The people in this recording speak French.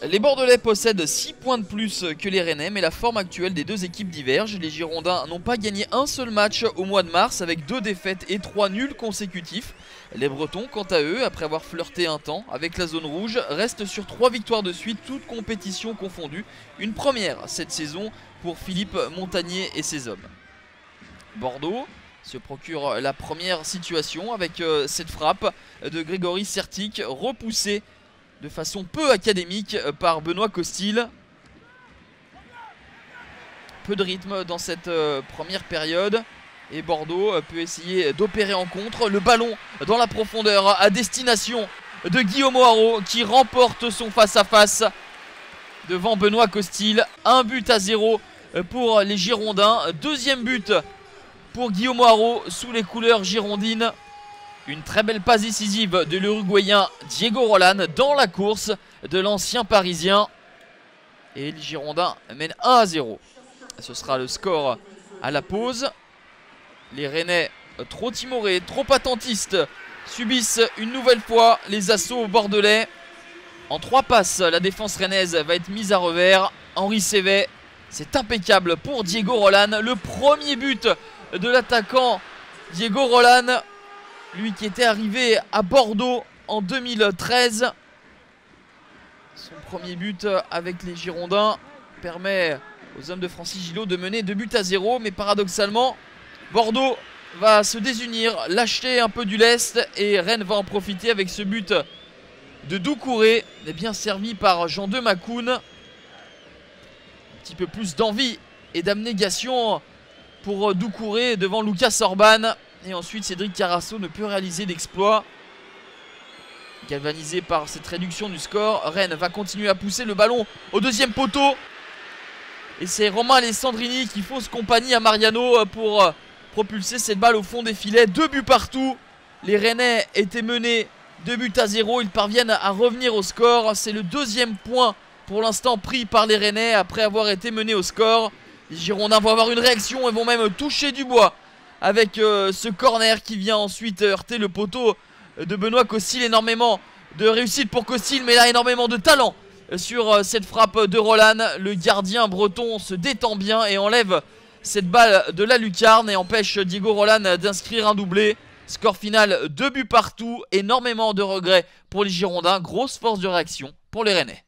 Les Bordelais possèdent 6 points de plus que les Rennais, mais la forme actuelle des deux équipes diverge. Les Girondins n'ont pas gagné un seul match au mois de mars avec 2 défaites et 3 nuls consécutifs. Les Bretons, quant à eux, après avoir flirté un temps avec la zone rouge, restent sur 3 victoires de suite, toutes compétitions confondues. Une première cette saison pour Philippe Montagnier et ses hommes. Bordeaux se procure la première situation avec cette frappe de Grégory Sertic, repoussée de façon peu académique par Benoît Costil. Peu de rythme dans cette première période et Bordeaux peut essayer d'opérer en contre. Le ballon dans la profondeur à destination de Guillaume Haro qui remporte son face-à-face devant Benoît Costil. 1-0 pour les Girondins. Deuxième but pour Guillaume Haro sous les couleurs girondines. Une très belle passe décisive de l'Uruguayen Diego Roland dans la course de l'ancien Parisien. Et les Girondins mènent 1-0. Ce sera le score à la pause. Les Rennais, trop timorés, trop attentistes, subissent une nouvelle fois les assauts bordelais. En 3 passes, la défense rennaise va être mise à revers. Henri Sévet, c'est impeccable pour Diego Roland. Le premier but de l'attaquant Diego Roland. Lui qui était arrivé à Bordeaux en 2013. Son premier but avec les Girondins permet aux hommes de Francis Gillot de mener 2-0. Mais paradoxalement, Bordeaux va se désunir, lâcher un peu du lest. Et Rennes va en profiter avec ce but de Doucouré, bien servi par Jean de Macoun. Un petit peu plus d'envie et d'abnégation pour Doucouré devant Lucas Orban. Et ensuite Cédric Carasso ne peut réaliser d'exploit. Galvanisé par cette réduction du score, Rennes va continuer à pousser le ballon au deuxième poteau. Et c'est Romain Alessandrini qui fausse compagnie à Mariano pour propulser cette balle au fond des filets. 2 buts partout. Les Rennais étaient menés 2-0. Ils parviennent à revenir au score. C'est le deuxième point pour l'instant pris par les Rennais après avoir été menés au score. Les Girondins vont avoir une réaction et vont même toucher du bois avec ce corner qui vient ensuite heurter le poteau de Benoît Costil. Énormément de réussite pour Costil, mais là énormément de talent sur cette frappe de Roland. Le gardien breton se détend bien et enlève cette balle de la lucarne et empêche Diego Roland d'inscrire un doublé. Score final 2 buts partout. Énormément de regrets pour les Girondins. Grosse force de réaction pour les Rennais.